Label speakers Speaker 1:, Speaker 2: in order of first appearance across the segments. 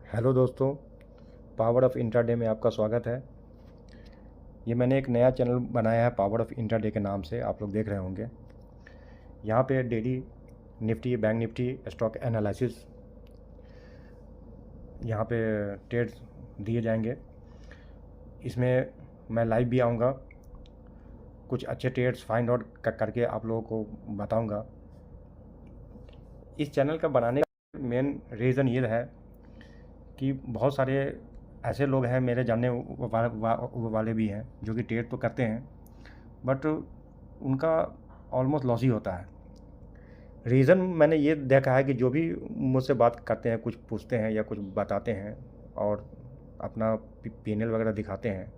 Speaker 1: Hello दोस्तों, power of intraday में आपका स्वागत है। ये मैंने एक नया चैनल बनाया है पावर ऑफ इंट्राडे के नाम से, आप लोग देख रहे होंगे। यहाँ पे daily Nifty, bank Nifty, stock analysis, यहाँ पे ट्रेड्स दिए जाएंगे। इसमें मैं लाइव भी आऊँगा, कुछ अच्छे ट्रेड्स फाइंड आउट करके आप लोगों को बताऊँगा। इस चैनल का बनाने का मेन रीज़न ये है कि बहुत सारे ऐसे लोग हैं, मेरे जानने वाले भी हैं, जो कि ट्रेड तो करते हैं बट उनका ऑलमोस्ट लॉस ही होता है। रीज़न मैंने ये देखा है कि जो भी मुझसे बात करते हैं, कुछ पूछते हैं या कुछ बताते हैं और अपना पीएनएल वगैरह दिखाते हैं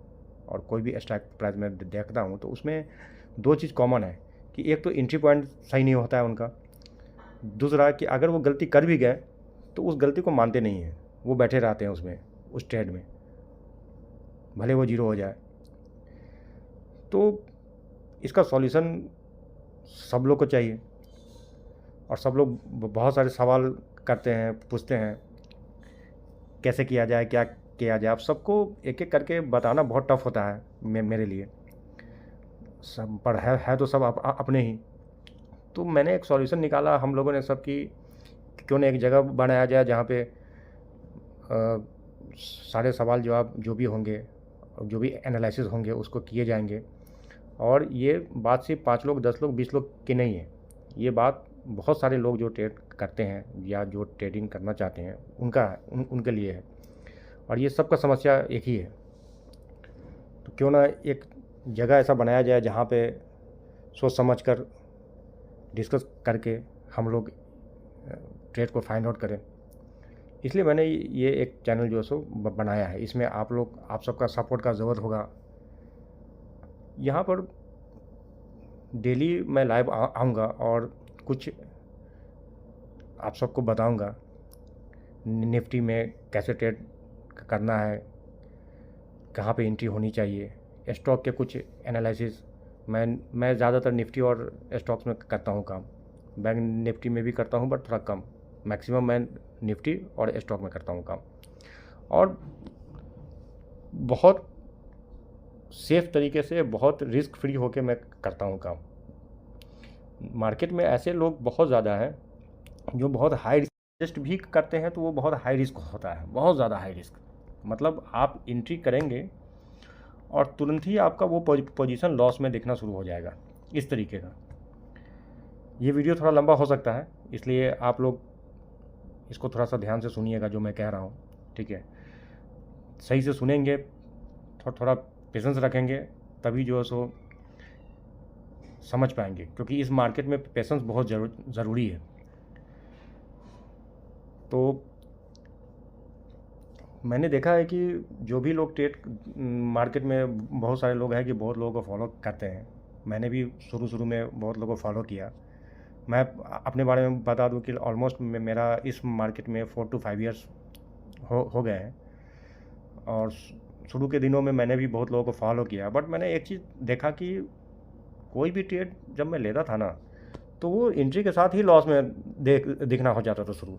Speaker 1: और कोई भी स्ट्राइक प्राइस में देखता हूँ तो उसमें दो चीज़ कॉमन है कि एक तो एंट्री पॉइंट सही नहीं होता है उनका, दूसरा कि अगर वो गलती कर भी गए तो उस गलती को मानते नहीं हैं, वो बैठे रहते हैं उसमें, उस ट्रेड में, भले वो जीरो हो जाए। तो इसका सॉल्यूशन सब लोग को चाहिए और सब लोग बहुत सारे सवाल करते हैं, पूछते हैं कैसे किया जाए, क्या किया जाए। अब सबको एक एक करके बताना बहुत टफ होता है मेरे लिए, सब पर है तो सब अपने ही। तो मैंने एक सॉल्यूशन निकाला हम लोगों ने सब की, क्यों ना एक जगह बनाया जाए जहाँ पे सारे सवाल जवाब जो भी होंगे, जो भी एनालिसिस होंगे उसको किए जाएंगे। और ये बात सिर्फ 5 लोग, 10 लोग, 20 लोग की नहीं है, ये बात बहुत सारे लोग जो ट्रेड करते हैं या जो ट्रेडिंग करना चाहते हैं उनका उनके लिए है। और ये सबका समस्या एक ही है। तो क्यों ना एक जगह ऐसा बनाया जाए जहाँ पे सोच समझ कर डिस्कस करके हम लोग ट्रेड को फाइंड आउट करें। इसलिए मैंने ये एक चैनल जो है सो बनाया है। इसमें आप सबका सपोर्ट का ज़रूरत होगा। यहाँ पर डेली मैं लाइव आऊँगा और कुछ आप सबको बताऊँगा निफ्टी में कैसे ट्रेड करना है, कहाँ पे एंट्री होनी चाहिए, स्टॉक के कुछ एनालिसिस। मैं ज़्यादातर निफ्टी और स्टॉक्स में करता हूँ काम, बैंक निफ्टी में भी करता हूँ बट थोड़ा कम, मैक्सिमम मैं निफ्टी और स्टॉक में करता हूँ काम। और बहुत सेफ़ तरीके से, बहुत रिस्क फ्री होके मैं करता हूँ काम। मार्केट में ऐसे लोग बहुत ज़्यादा हैं जो बहुत हाई रिस्क भी करते हैं, तो वो बहुत हाई रिस्क होता है, बहुत ज़्यादा हाई रिस्क। मतलब आप एंट्री करेंगे और तुरंत ही आपका वो पोजीशन लॉस में दिखना शुरू हो जाएगा, इस तरीके का। ये वीडियो थोड़ा लंबा हो सकता है, इसलिए आप लोग इसको थोड़ा सा ध्यान से सुनिएगा जो मैं कह रहा हूँ, ठीक है। सही से सुनेंगे, थोड़ा पेशेंस रखेंगे, तभी जो है सो समझ पाएंगे, क्योंकि इस मार्केट में पेशेंस बहुत ज़रूरी है। तो मैंने देखा है कि जो भी लोग ट्रेड मार्केट में, बहुत सारे लोग हैं कि बहुत लोगों को फॉलो करते हैं। मैंने भी शुरू में बहुत लोगों को फॉलो किया। मैं अपने बारे में बता दूं कि ऑलमोस्ट मेरा इस मार्केट में 4 to 5 ईयर्स हो गए हैं। और शुरू के दिनों में मैंने भी बहुत लोगों को फॉलो किया, बट मैंने एक चीज़ देखा कि कोई भी ट्रेड जब मैं लेता था ना, तो वो एंट्री के साथ ही लॉस में दिखना हो जाता था। शुरू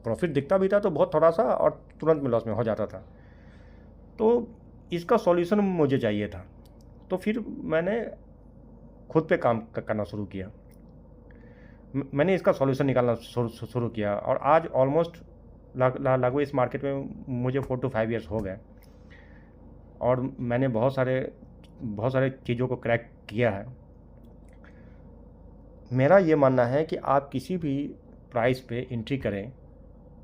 Speaker 1: प्रॉफिट दिखता भी था तो बहुत थोड़ा सा, और तुरंत में लॉस में हो जाता था। तो इसका सॉल्यूशन मुझे चाहिए था, तो फिर मैंने खुद पे काम करना शुरू किया। मैंने इसका सॉल्यूशन निकालना शुरू किया और आज ऑलमोस्ट लगभग इस मार्केट में मुझे 4 to 5 ईयर्स हो गए और मैंने बहुत सारे चीज़ों को क्रैक किया है। मेरा ये मानना है कि आप किसी भी प्राइस पे एंट्री करें,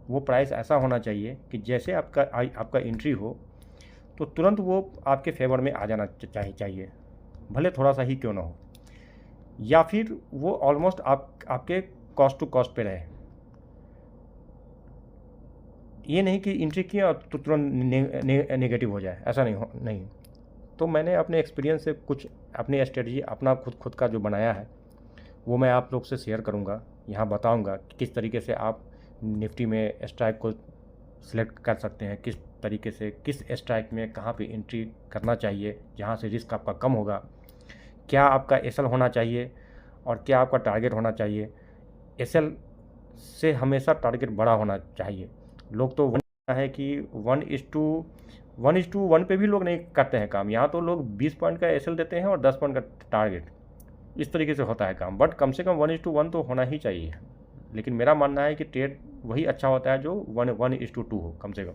Speaker 1: वो प्राइस ऐसा होना चाहिए कि जैसे आपका एंट्री हो तो तुरंत वो आपके फेवर में आ जाना चाहिए, भले थोड़ा सा ही क्यों ना हो, या फिर वो ऑलमोस्ट आपके कॉस्ट टू कॉस्ट पे रहे। ये नहीं कि एंट्री किया और तो तुरंत नेगेटिव हो जाए, ऐसा नहीं। तो मैंने अपने एक्सपीरियंस से कुछ अपनी स्ट्रेटजी, अपना खुद का जो बनाया है, वो मैं आप लोग से शेयर करूँगा, यहाँ बताऊँगा कि किस तरीके से आप निफ्टी में स्ट्राइक को सिलेक्ट कर सकते हैं, किस तरीके से किस स्ट्राइक में कहाँ पे एंट्री करना चाहिए जहाँ से रिस्क आपका कम होगा, क्या आपका एसएल होना चाहिए और क्या आपका टारगेट होना चाहिए। एसएल से हमेशा टारगेट बड़ा होना चाहिए। लोग तो है कि 1:1 पे भी लोग नहीं करते हैं काम। यहाँ तो लोग 20 पॉइंट का एसएल देते हैं और 10 पॉइंट का टारगेट, इस तरीके से होता है काम। बट कम से कम 1:1 तो होना ही चाहिए। लेकिन मेरा मानना है कि ट्रेड वही अच्छा होता है जो 1:2 हो कम से कम।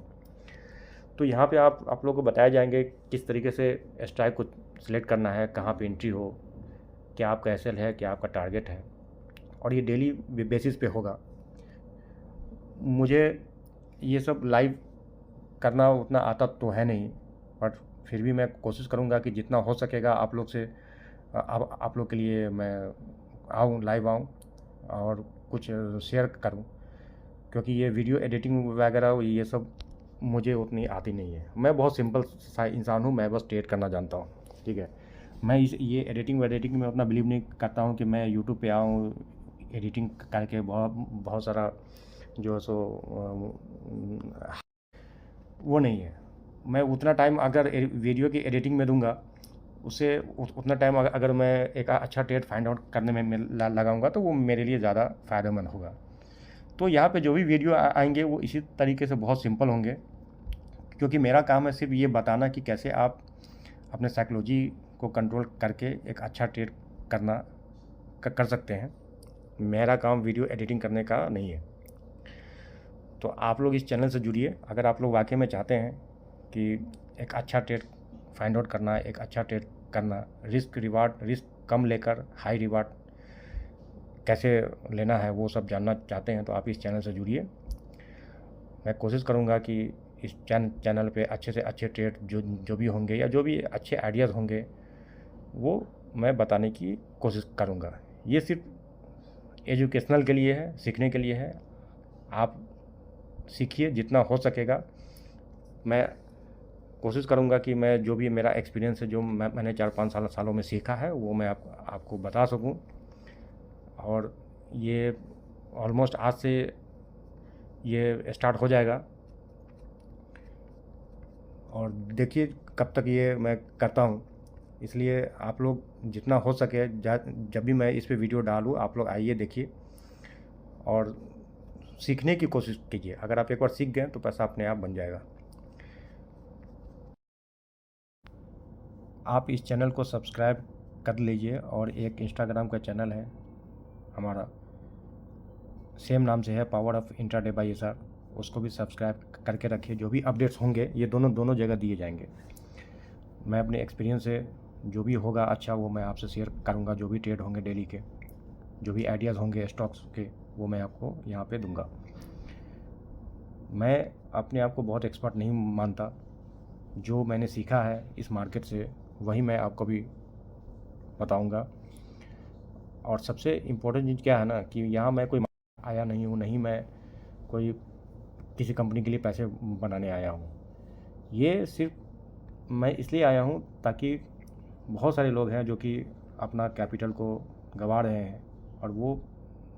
Speaker 1: तो यहाँ पे आप लोगों को बताए जाएंगे किस तरीके से स्ट्राइक को सिलेक्ट करना है, कहाँ पे एंट्री हो, क्या आपका एसएल है, क्या आपका टारगेट है, और ये डेली बेसिस पे होगा। मुझे ये सब लाइव करना उतना आता तो है नहीं, बट फिर भी मैं कोशिश करूँगा कि जितना हो सकेगा आप लोग से आप लोग के लिए मैं आऊँ, लाइव आऊँ और कुछ शेयर करूँ, क्योंकि ये वीडियो एडिटिंग वगैरह ये सब मुझे उतनी आती नहीं है। मैं बहुत सिंपल सा इंसान हूँ, मैं बस ट्रेड करना जानता हूँ, ठीक है। मैं ये एडिटिंग में उतना बिलीव नहीं करता हूँ कि मैं यूट्यूब पे आऊँ, एडिटिंग करके बहुत सारा जो है सो वो नहीं है। मैं उतना टाइम अगर वीडियो की एडिटिंग में दूंगा, उससे उतना टाइम अगर मैं एक अच्छा ट्रेड फाइंड आउट करने में लगाऊंगा तो वो मेरे लिए ज़्यादा फ़ायदेमंद होगा। तो यहाँ पे जो भी वीडियो आएंगे वो इसी तरीके से बहुत सिंपल होंगे, क्योंकि मेरा काम है सिर्फ ये बताना कि कैसे आप अपने साइकोलॉजी को कंट्रोल करके एक अच्छा ट्रेड करना कर सकते हैं। मेरा काम वीडियो एडिटिंग करने का नहीं है। तो आप लोग इस चैनल से जुड़िए अगर आप लोग वाकई में चाहते हैं कि एक अच्छा ट्रेड फाइंड आउट करना, एक अच्छा ट्रेड करना, रिस्क कम लेकर हाई रिवार्ड कैसे लेना है वो सब जानना चाहते हैं, तो आप इस चैनल से जुड़िए। मैं कोशिश करूँगा कि इस चैनल पे अच्छे से अच्छे ट्रेड जो भी होंगे या जो भी अच्छे आइडियाज़ होंगे वो मैं बताने की कोशिश करूँगा। ये सिर्फ एजुकेशनल के लिए है, सीखने के लिए है। आप सीखिए जितना हो सकेगा। मैं कोशिश करूँगा कि मैं जो भी मेरा एक्सपीरियंस है, जो मैंने 4-5 सालों में सीखा है, वो मैं आपको बता सकूँ। और ये ऑलमोस्ट आज से ये स्टार्ट हो जाएगा, और देखिए कब तक ये मैं करता हूँ। इसलिए आप लोग जितना हो सके जब भी मैं इस पे वीडियो डालूँ, आप लोग आइए, देखिए और सीखने की कोशिश कीजिए। अगर आप एक बार सीख गए तो पैसा अपने आप बन जाएगा। आप इस चैनल को सब्सक्राइब कर लीजिए, और एक इंस्टाग्राम का चैनल है हमारा, सेम नाम से है, power of intraday by SR, उसको भी सब्सक्राइब करके रखिए। जो भी अपडेट्स होंगे ये दोनों जगह दिए जाएंगे। मैं अपने एक्सपीरियंस से जो भी होगा अच्छा वो मैं आपसे शेयर करूँगा। जो भी ट्रेड होंगे डेली के, जो भी आइडियाज़ होंगे स्टॉक्स के, वो मैं आपको यहाँ पे दूंगा। मैं अपने आप को बहुत एक्सपर्ट नहीं मानता। जो मैंने सीखा है इस मार्केट से वही मैं आपको भी बताऊंगा। और सबसे इम्पोर्टेंट चीज़ क्या है ना, कि यहाँ मैं कोई आया नहीं हूँ, नहीं मैं कोई किसी कंपनी के लिए पैसे बनाने आया हूँ। ये सिर्फ मैं इसलिए आया हूँ ताकि बहुत सारे लोग हैं जो कि अपना कैपिटल को गंवा रहे हैं, और वो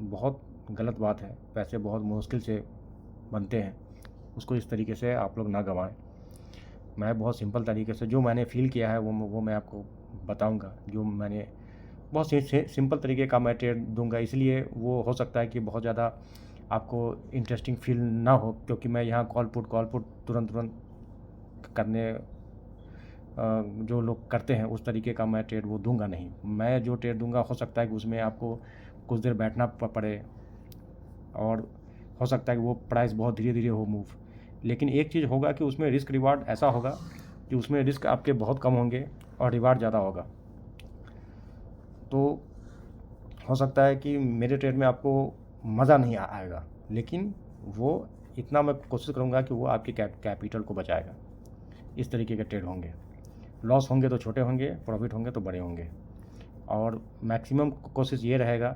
Speaker 1: बहुत गलत बात है। पैसे बहुत मुश्किल से बनते हैं, उसको इस तरीके से आप लोग ना गंवाएं। मैं बहुत सिंपल तरीके से जो मैंने फ़ील किया है वो मैं आपको बताऊंगा। जो मैंने बहुत सिंपल तरीके का मैं ट्रेड दूंगा, इसलिए वो हो सकता है कि बहुत ज़्यादा आपको इंटरेस्टिंग फील ना हो, क्योंकि मैं यहाँ कॉल पुट तुरंत करने जो लोग करते हैं उस तरीके का मैं ट्रेड वो दूंगा नहीं। मैं जो ट्रेड दूंगा हो सकता है कि उसमें आपको कुछ देर बैठना पड़े, और हो सकता है कि वो प्राइस बहुत धीरे धीरे हो मूव। लेकिन एक चीज़ होगा कि उसमें रिस्क रिवार्ड ऐसा होगा कि उसमें रिस्क आपके बहुत कम होंगे और रिवार्ड ज़्यादा होगा। तो हो सकता है कि मेरे ट्रेड में आपको मज़ा नहीं आएगा, लेकिन वो इतना मैं कोशिश करूँगा कि वो आपके कैपिटल को बचाएगा। इस तरीके के ट्रेड होंगे। लॉस होंगे तो छोटे होंगे, प्रॉफिट होंगे तो बड़े होंगे। और मैक्सिमम कोशिश ये रहेगा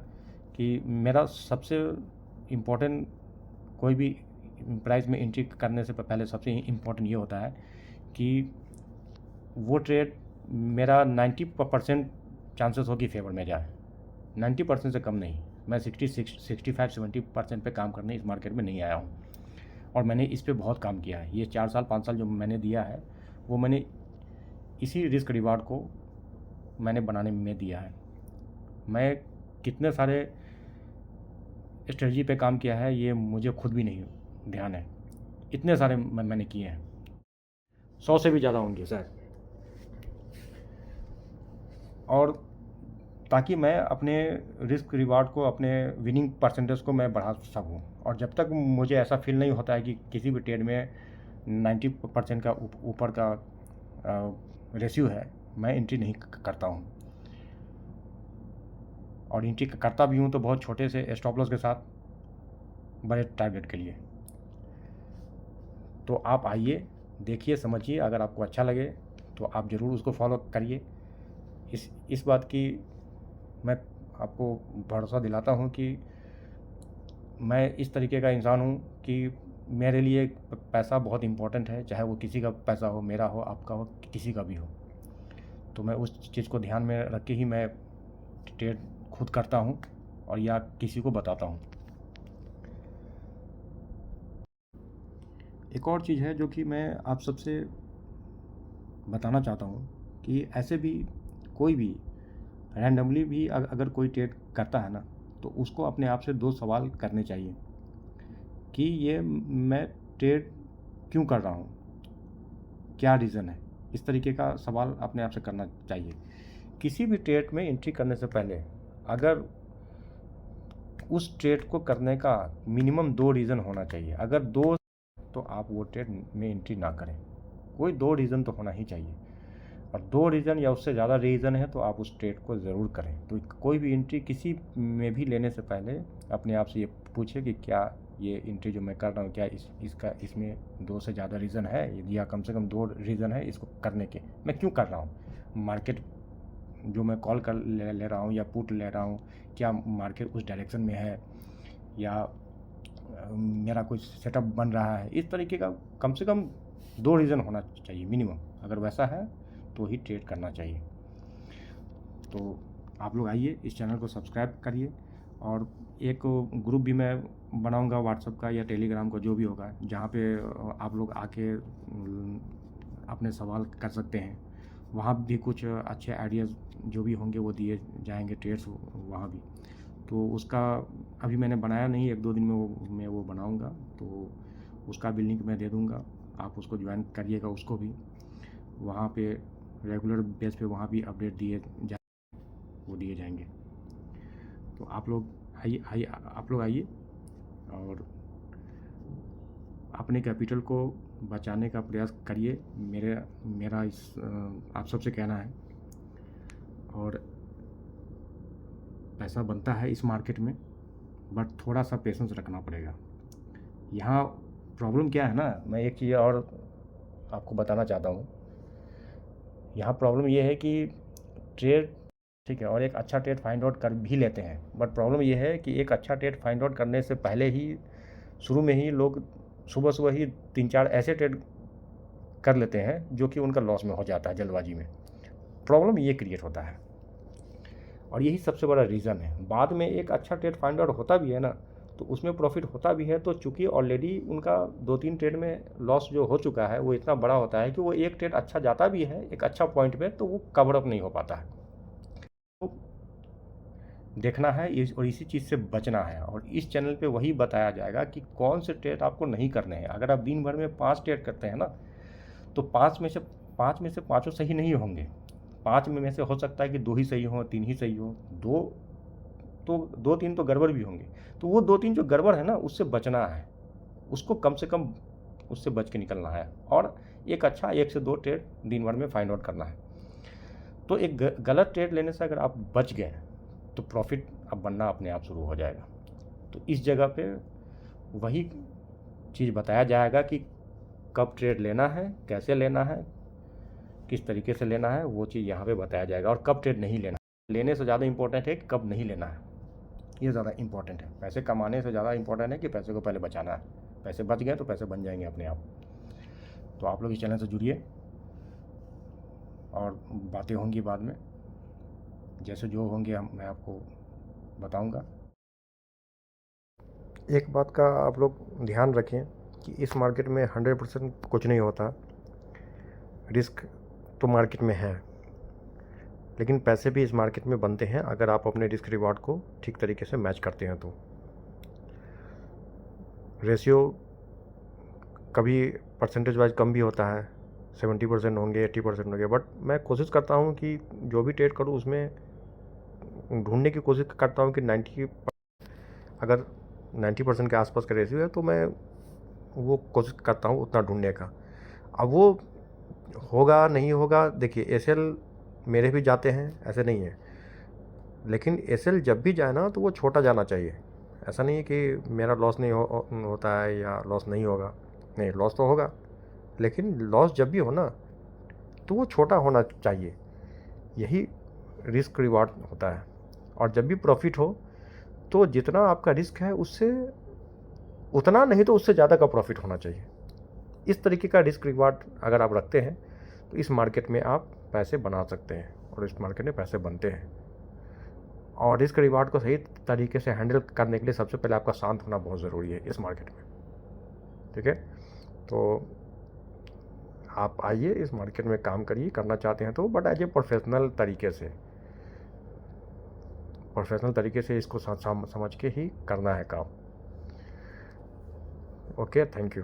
Speaker 1: कि मेरा सबसे इम्पोर्टेंट, कोई भी प्राइस में एंट्री करने से पहले सबसे इम्पोर्टेंट ये होता है कि वो ट्रेड मेरा 90% चांसेस हो कि फेवर में जाए, 90% से कम नहीं। मैं 65-70% पे काम करने इस मार्केट में नहीं आया हूँ, और मैंने इस पे बहुत काम किया है। ये 4-5 साल जो मैंने दिया है वो मैंने इसी रिस्क रिवार्ड को मैंने बनाने में दिया है। मैं कितने सारे स्ट्रेटजी पे काम किया है ये मुझे खुद भी नहीं ध्यान है, इतने सारे मैंने किए हैं, 100 से भी ज़्यादा होंगे शायद। और ताकि मैं अपने रिस्क रिवार्ड को, अपने विनिंग परसेंटेज को मैं बढ़ा सकूं। और जब तक मुझे ऐसा फील नहीं होता है कि किसी भी ट्रेड में 90% का ऊपर का रेशियो है, मैं एंट्री नहीं करता हूं। और एंट्री करता भी हूं तो बहुत छोटे से स्टॉप लॉस के साथ, बड़े टारगेट के लिए। तो आप आइए, देखिए, समझिए, अगर आपको अच्छा लगे तो आप ज़रूर उसको फॉलो करिए। इस बात की मैं आपको भरोसा दिलाता हूँ कि मैं इस तरीके का इंसान हूँ कि मेरे लिए पैसा बहुत इम्पोर्टेंट है, चाहे वो किसी का पैसा हो, मेरा हो, आपका हो, किसी का भी हो। तो मैं उस चीज़ को ध्यान में रख के ही मैं ट्रेड खुद करता हूँ और या किसी को बताता हूँ। एक और चीज़ है जो कि मैं आप सबसे बताना चाहता हूँ कि ऐसे भी कोई भी रैंडमली भी अगर कोई ट्रेड करता है ना, तो उसको अपने आप से 2 सवाल करने चाहिए कि ये मैं ट्रेड क्यों कर रहा हूँ, क्या रीज़न है। इस तरीके का सवाल अपने आप से करना चाहिए। किसी भी ट्रेड में एंट्री करने से पहले अगर उस ट्रेड को करने का मिनिमम 2 रीज़न होना चाहिए। अगर 2, तो आप वो ट्रेड में एंट्री ना करें। कोई 2 रीज़न तो होना ही चाहिए, और 2 रीज़न या उससे ज़्यादा रीज़न है तो आप उस ट्रेड को ज़रूर करें। तो कोई भी एंट्री किसी में भी लेने से पहले अपने आप से ये पूछे कि क्या ये एंट्री जो मैं कर रहा हूँ, क्या इसमें 2 से ज़्यादा रीज़न है, या कम से कम 2 रीज़न है इसको करने के, मैं क्यों कर रहा हूँ। मार्केट जो मैं कॉल कर ले रहा हूँ या पुट ले रहा हूँ, क्या मार्केट उस डायरेक्शन में है, या मेरा कुछ सेटअप बन रहा है। इस तरीके का कम से कम 2 रीज़न होना चाहिए मिनिमम। अगर वैसा है तो ही ट्रेड करना चाहिए। तो आप लोग आइए, इस चैनल को सब्सक्राइब करिए, और एक ग्रुप भी मैं बनाऊंगा व्हाट्सएप का या टेलीग्राम का, जो भी होगा, जहाँ पे आप लोग आके अपने सवाल कर सकते हैं। वहाँ भी कुछ अच्छे आइडियाज़ जो भी होंगे वो दिए जाएंगे, ट्रेड्स वहाँ भी। तो उसका अभी मैंने बनाया नहीं, 1-2 दिन में मैं वो बनाऊंगा, तो उसका भी लिंक मैं दे दूंगा, आप उसको ज्वाइन करिएगा उसको भी। वहाँ पे रेगुलर बेस पे वहाँ भी अपडेट दिए जाएंगे। तो आप लोग आइए और अपने कैपिटल को बचाने का प्रयास करिए। मेरा आप सबसे कहना है। और पैसा बनता है इस मार्केट में, बट थोड़ा सा पेशेंस रखना पड़ेगा। यहाँ प्रॉब्लम क्या है ना, मैं एक चीज़ और आपको बताना चाहता हूँ। यहाँ प्रॉब्लम ये है कि ट्रेड ठीक है, और एक अच्छा ट्रेड फाइंड आउट कर भी लेते हैं, बट प्रॉब्लम ये है कि एक अच्छा ट्रेड फाइंड आउट करने से पहले ही शुरू में ही लोग सुबह ही 3-4 ऐसे ट्रेड कर लेते हैं जो कि उनका लॉस में हो जाता है जल्दबाजी में। प्रॉब्लम ये क्रिएट होता है, और यही सबसे बड़ा रीज़न है। बाद में एक अच्छा ट्रेड फाइंड आउट होता भी है ना, तो उसमें प्रॉफिट होता भी है, तो चूंकि ऑलरेडी उनका 2-3 ट्रेड में लॉस जो हो चुका है वो इतना बड़ा होता है कि वो एक ट्रेड अच्छा जाता भी है एक अच्छा पॉइंट पे, तो वो कवर अप नहीं हो पाता है। तो देखना है और इसी चीज़ से बचना है, और इस चैनल पे वही बताया जाएगा कि कौन से ट्रेड आपको नहीं करने हैं। अगर आप दिन भर में 5 ट्रेड करते हैं ना, तो 5 में से पाँचों सही नहीं होंगे। 5 में से हो सकता है कि 2 ही सही हों, 3 ही सही हो, 2-3 तो गड़बड़ भी होंगे। तो वो 2-3 जो गड़बड़ है ना, उससे बचना है, उसको कम से कम उससे बच के निकलना है, और एक अच्छा 1 से 2 ट्रेड दिन भर में फाइंड आउट करना है। तो एक गलत ट्रेड लेने से अगर आप बच गए तो प्रॉफिट अब बनना अपने आप शुरू हो जाएगा। तो इस जगह पे वही चीज़ बताया जाएगा कि कब ट्रेड लेना है, कैसे लेना है, किस तरीके से लेना है, वो चीज़ यहाँ पे बताया जाएगा। और कब ट्रेड नहीं लेना, लेने से ज़्यादा इम्पोर्टेंट है कि कब नहीं लेना है, ये ज़्यादा इम्पोर्टेंट है। पैसे कमाने से ज़्यादा इम्पोर्टेंट है कि पैसे को पहले बचाना है। पैसे बच गए तो पैसे बन जाएंगे अपने आप। तो आप लोग इस चैनल से जुड़िए, और बातें होंगी बाद में, जैसे जो होंगे मैं आपको बताऊंगा। एक बात का आप लोग ध्यान रखें कि इस मार्केट में 100% कुछ नहीं होता। रिस्क तो मार्केट में है, लेकिन पैसे भी इस मार्केट में बनते हैं अगर आप अपने रिस्क रिवॉर्ड को ठीक तरीके से मैच करते हैं। तो रेशियो कभी परसेंटेज वाइज कम भी होता है, 70% होंगे, 80% होंगे, बट मैं कोशिश करता हूँ कि जो भी ट्रेड करूँ उसमें ढूंढने की कोशिश करता हूँ कि 90, अगर 90% के आसपास का रेशियो है तो मैं वो कोशिश करता हूँ उतना ढूंढने का। अब वो होगा नहीं होगा, देखिए एसएल मेरे भी जाते हैं, ऐसे नहीं है, लेकिन एसएल जब भी जाए ना तो वो छोटा जाना चाहिए। ऐसा नहीं है कि मेरा लॉस नहीं होता है या लॉस नहीं होगा, नहीं, लॉस तो होगा, लेकिन लॉस जब भी हो ना तो वो छोटा होना चाहिए। यही रिस्क रिवार्ड होता है। और जब भी प्रॉफिट हो तो जितना आपका रिस्क है उससे उतना नहीं तो उससे ज़्यादा का प्रॉफिट होना चाहिए। इस तरीके का रिस्क रिवार्ड अगर आप रखते हैं तो इस मार्केट में आप पैसे बना सकते हैं और इस मार्केट में पैसे बनते हैं। और रिस्क रिवार्ड को सही तरीके से हैंडल करने के लिए सबसे पहले आपका शांत होना बहुत ज़रूरी है इस मार्केट में। ठीक है, तो आप आइए इस मार्केट में काम करिए, करना चाहते हैं तो, बट एज ए प्रोफेशनल तरीके से इसको समझ के ही करना है काम। Okay, thank you.